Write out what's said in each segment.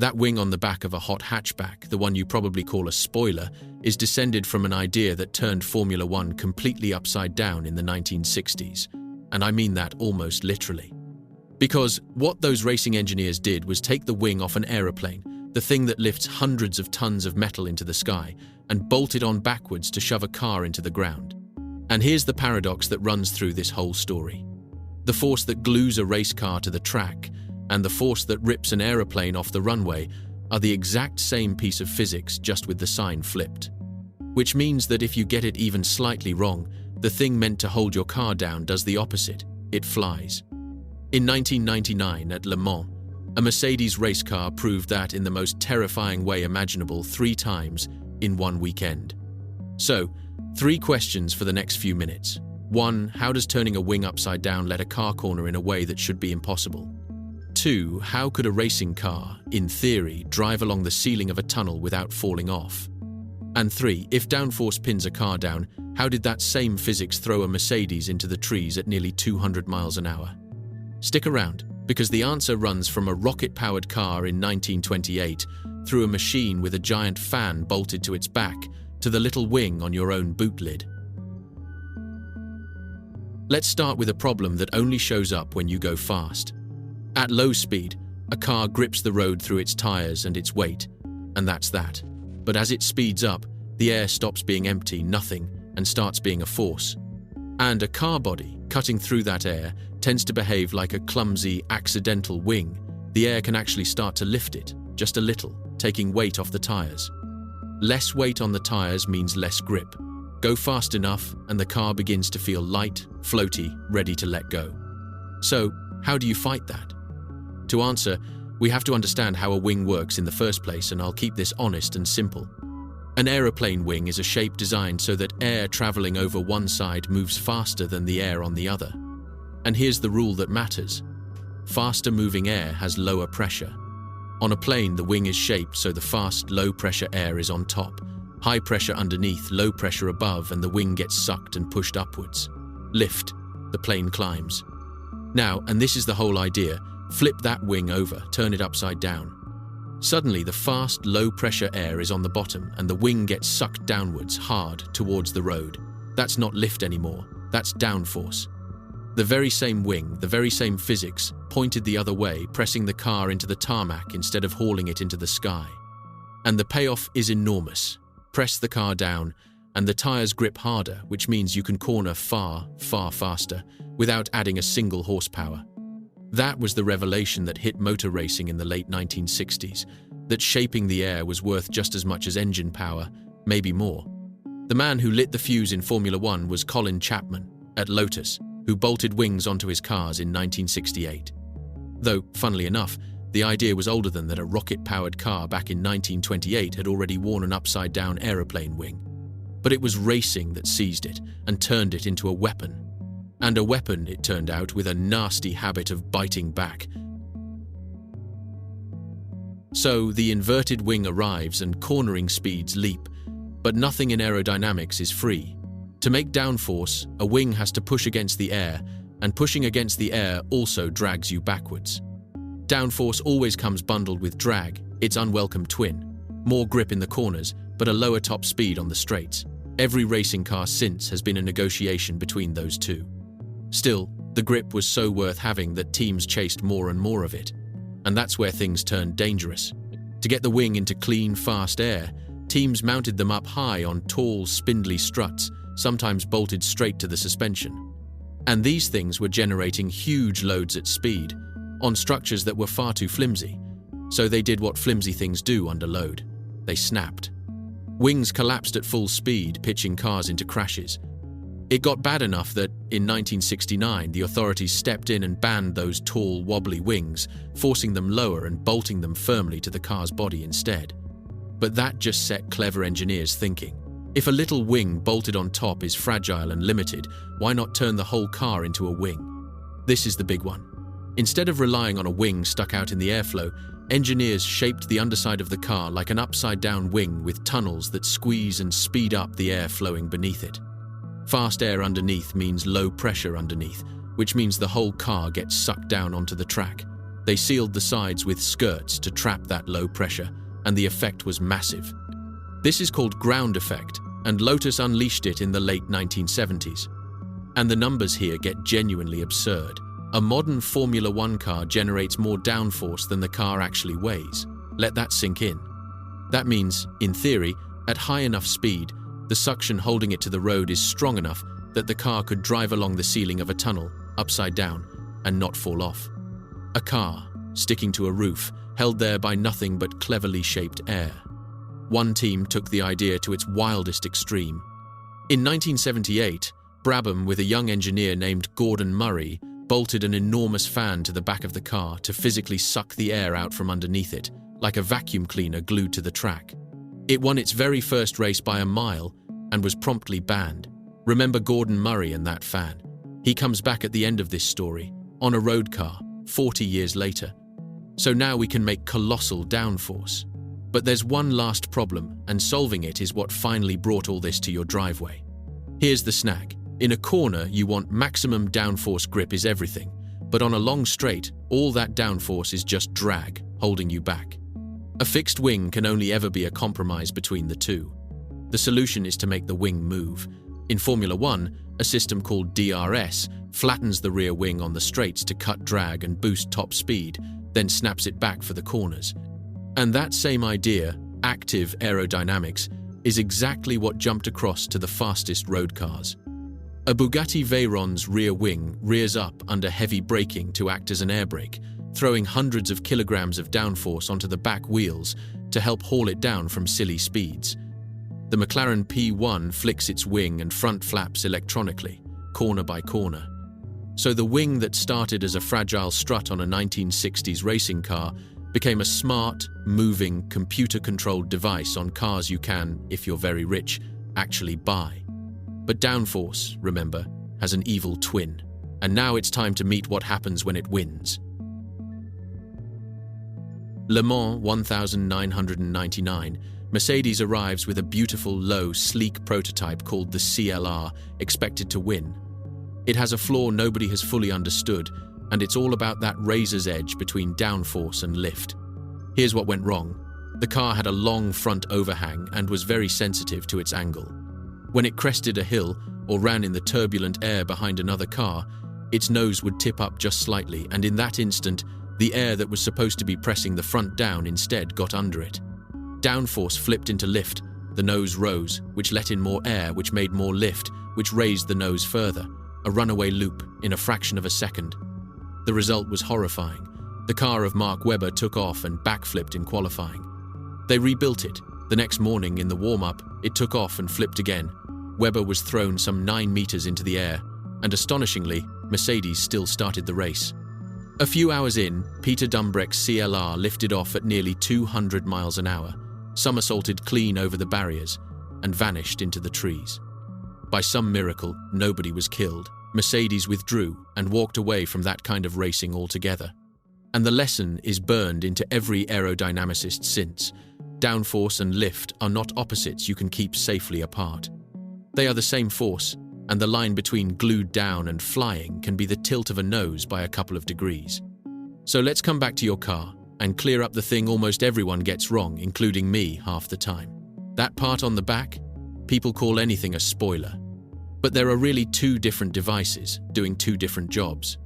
That wing on the back of a hot hatchback, the one you probably call a spoiler, is descended from an idea that turned Formula One completely upside down in the 1960s. And I mean that almost literally. Because what those racing engineers did was take the wing off an aeroplane, the thing that lifts hundreds of tons of metal into the sky, and bolt it on backwards to shove a car into the ground. And here's the paradox that runs through this whole story. The force that glues a race car to the track and the force that rips an aeroplane off the runway are the exact same piece of physics, just with the sign flipped. Which means that if you get it even slightly wrong, the thing meant to hold your car down does the opposite. It flies. In 1999 at Le Mans, a Mercedes race car proved that in the most terrifying way imaginable 3 times in one weekend. So, 3 questions for the next few minutes. 1. How does turning a wing upside down let a car corner in a way that should be impossible? 2. How could a racing car, in theory, drive along the ceiling of a tunnel without falling off? And 3. If downforce pins a car down, how did that same physics throw a Mercedes into the trees at nearly 200 miles an hour? Stick around, because the answer runs from a rocket-powered car in 1928 through a machine with a giant fan bolted to its back to the little wing on your own boot lid. Let's start with a problem that only shows up when you go fast. At low speed, a car grips the road through its tires and its weight, and that's that. But as it speeds up, the air stops being empty, nothing, and starts being a force. And a car body, cutting through that air, tends to behave like a clumsy, accidental wing. The air can actually start to lift it, just a little, taking weight off the tires. Less weight on the tires means less grip. Go fast enough, and the car begins to feel light, floaty, ready to let go. So, how do you fight that? To answer, we have to understand how a wing works in the first place, and I'll keep this honest and simple. An aeroplane wing is a shape designed so that air traveling over one side moves faster than the air on the other. And here's the rule that matters. Faster moving air has lower pressure. On a plane, the wing is shaped so the fast, low-pressure air is on top, high pressure underneath, low pressure above, and the wing gets sucked and pushed upwards. Lift, the plane climbs. Now, and this is the whole idea, flip that wing over, turn it upside down. Suddenly, the fast, low-pressure air is on the bottom, and the wing gets sucked downwards, hard, towards the road. That's not lift anymore, that's downforce. The very same wing, the very same physics, pointed the other way, pressing the car into the tarmac instead of hauling it into the sky. And the payoff is enormous. Press the car down, and the tires grip harder, which means you can corner far, far faster, without adding a single horsepower. That was the revelation that hit motor racing in the late 1960s, that shaping the air was worth just as much as engine power, maybe more. The man who lit the fuse in Formula One was Colin Chapman, at Lotus, who bolted wings onto his cars in 1968. Though, funnily enough, the idea was older than that. A rocket-powered car back in 1928 had already worn an upside-down aeroplane wing. But it was racing that seized it and turned it into a weapon. And a weapon, it turned out, with a nasty habit of biting back. So the inverted wing arrives and cornering speeds leap, but nothing in aerodynamics is free. To make downforce, a wing has to push against the air, and pushing against the air also drags you backwards. Downforce always comes bundled with drag, its unwelcome twin. More grip in the corners, but a lower top speed on the straights. Every racing car since has been a negotiation between those two. Still, the grip was so worth having that teams chased more and more of it. And that's where things turned dangerous. To get the wing into clean, fast air, teams mounted them up high on tall, spindly struts, sometimes bolted straight to the suspension. And these things were generating huge loads at speed, on structures that were far too flimsy. So they did what flimsy things do under load. They snapped. Wings collapsed at full speed, pitching cars into crashes. It got bad enough that, in 1969, the authorities stepped in and banned those tall, wobbly wings, forcing them lower and bolting them firmly to the car's body instead. But that just set clever engineers thinking. If a little wing bolted on top is fragile and limited, why not turn the whole car into a wing? This is the big one. Instead of relying on a wing stuck out in the airflow, engineers shaped the underside of the car like an upside-down wing with tunnels that squeeze and speed up the air flowing beneath it. Fast air underneath means low pressure underneath, which means the whole car gets sucked down onto the track. They sealed the sides with skirts to trap that low pressure, and the effect was massive. This is called ground effect, and Lotus unleashed it in the late 1970s. And the numbers here get genuinely absurd. A modern Formula One car generates more downforce than the car actually weighs. Let that sink in. That means, in theory, at high enough speed, the suction holding it to the road is strong enough that the car could drive along the ceiling of a tunnel, upside down, and not fall off. A car, sticking to a roof, held there by nothing but cleverly shaped air. One team took the idea to its wildest extreme. In 1978, Brabham, with a young engineer named Gordon Murray, bolted an enormous fan to the back of the car to physically suck the air out from underneath it, like a vacuum cleaner glued to the track. It won its very first race by a mile and was promptly banned. Remember Gordon Murray and that fan. He comes back at the end of this story, on a road car, 40 years later. So now we can make colossal downforce. But there's one last problem, and solving it is what finally brought all this to your driveway. Here's the snag. In a corner, you want maximum downforce grip is everything, but on a long straight, all that downforce is just drag, holding you back. A fixed wing can only ever be a compromise between the two. The solution is to make the wing move. In Formula One, a system called DRS flattens the rear wing on the straights to cut drag and boost top speed, then snaps it back for the corners. And that same idea, active aerodynamics, is exactly what jumped across to the fastest road cars. A Bugatti Veyron's rear wing rears up under heavy braking to act as an air brake, throwing hundreds of kilograms of downforce onto the back wheels to help haul it down from silly speeds. The McLaren P1 flicks its wing and front flaps electronically, corner by corner. So the wing that started as a fragile strut on a 1960s racing car became a smart, moving, computer-controlled device on cars you can, if you're very rich, actually buy. But downforce, remember, has an evil twin, and now it's time to meet what happens when it wins. Le Mans 1999, Mercedes arrives with a beautiful, low, sleek prototype called the CLR, expected to win. It has a flaw nobody has fully understood, and it's all about that razor's edge between downforce and lift. Here's what went wrong. The car had a long front overhang and was very sensitive to its angle. When it crested a hill or ran in the turbulent air behind another car, its nose would tip up just slightly, and in that instant, the air that was supposed to be pressing the front down instead got under it. Downforce flipped into lift, the nose rose, which let in more air, which made more lift, which raised the nose further, a runaway loop in a fraction of a second. The result was horrifying. The car of Mark Webber took off and backflipped in qualifying. They rebuilt it. The next morning in the warm-up, it took off and flipped again. Webber was thrown some 9 meters into the air, and astonishingly, Mercedes still started the race. A few hours in, Peter Dumbreck's CLR lifted off at nearly 200 miles an hour, somersaulted clean over the barriers, and vanished into the trees. By some miracle, nobody was killed. Mercedes withdrew and walked away from that kind of racing altogether. And the lesson is burned into every aerodynamicist since. Downforce and lift are not opposites you can keep safely apart. They are the same force, and the line between glued down and flying can be the tilt of a nose by a couple of degrees. So let's come back to your car and clear up the thing almost everyone gets wrong, including me half the time. That part on the back, people call anything a spoiler. But there are really two different devices doing two different jobs.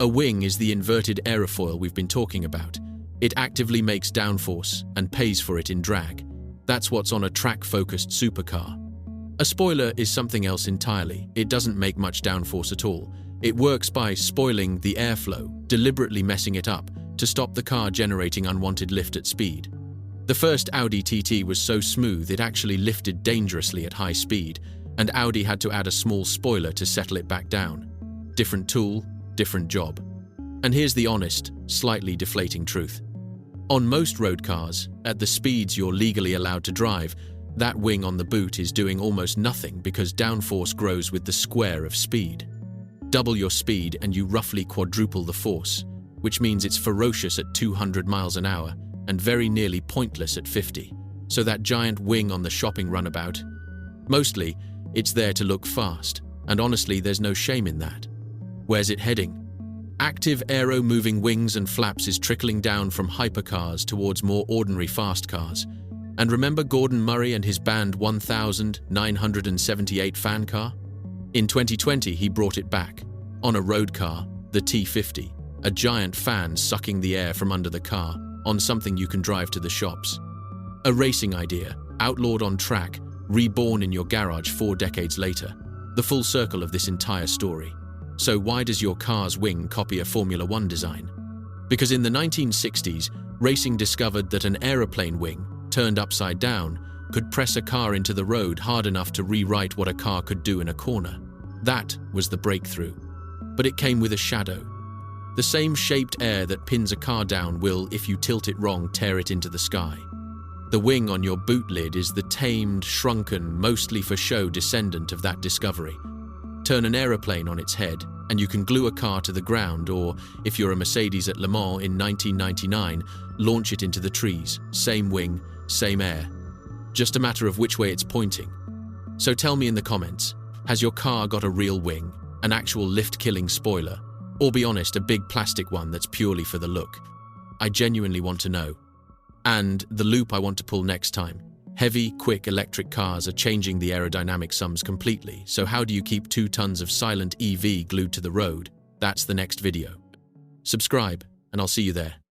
A wing is the inverted aerofoil we've been talking about. It actively makes downforce and pays for it in drag. That's what's on a track-focused supercar. A spoiler is something else entirely. It doesn't make much downforce at all. It works by spoiling the airflow, deliberately messing it up, to stop the car generating unwanted lift at speed. The first Audi TT was so smooth it actually lifted dangerously at high speed, and Audi had to add a small spoiler to settle it back down. Different tool, different job. And here's the honest, slightly deflating truth. On most road cars, at the speeds you're legally allowed to drive, that wing on the boot is doing almost nothing because downforce grows with the square of speed. Double your speed and you roughly quadruple the force, which means it's ferocious at 200 miles an hour and very nearly pointless at 50. So that giant wing on the shopping runabout, mostly, it's there to look fast, and honestly, there's no shame in that. Where's it heading? Active aero-moving wings and flaps is trickling down from hypercars towards more ordinary fast cars. And remember Gordon Murray and his banned 1978 fan car? In 2020, he brought it back. On a road car, the T50, a giant fan sucking the air from under the car, on something you can drive to the shops. A racing idea, outlawed on track, reborn in your garage 4 decades later. The full circle of this entire story. So why does your car's wing copy a Formula One design? Because in the 1960s, racing discovered that an aeroplane wing, turned upside down, could press a car into the road hard enough to rewrite what a car could do in a corner. That was the breakthrough. But it came with a shadow. The same shaped air that pins a car down will, if you tilt it wrong, tear it into the sky. The wing on your boot lid is the tamed, shrunken, mostly for show descendant of that discovery. Turn an aeroplane on its head, and you can glue a car to the ground, or, if you're a Mercedes at Le Mans in 1999, launch it into the trees. Same wing, same air. Just a matter of which way it's pointing. So tell me in the comments, has your car got a real wing, an actual lift-killing spoiler, or be honest, a big plastic one that's purely for the look? I genuinely want to know. And the loop I want to pull next time. Heavy, quick electric cars are changing the aerodynamic sums completely, so how do you keep 2 tons of silent EV glued to the road? That's the next video. Subscribe, and I'll see you there.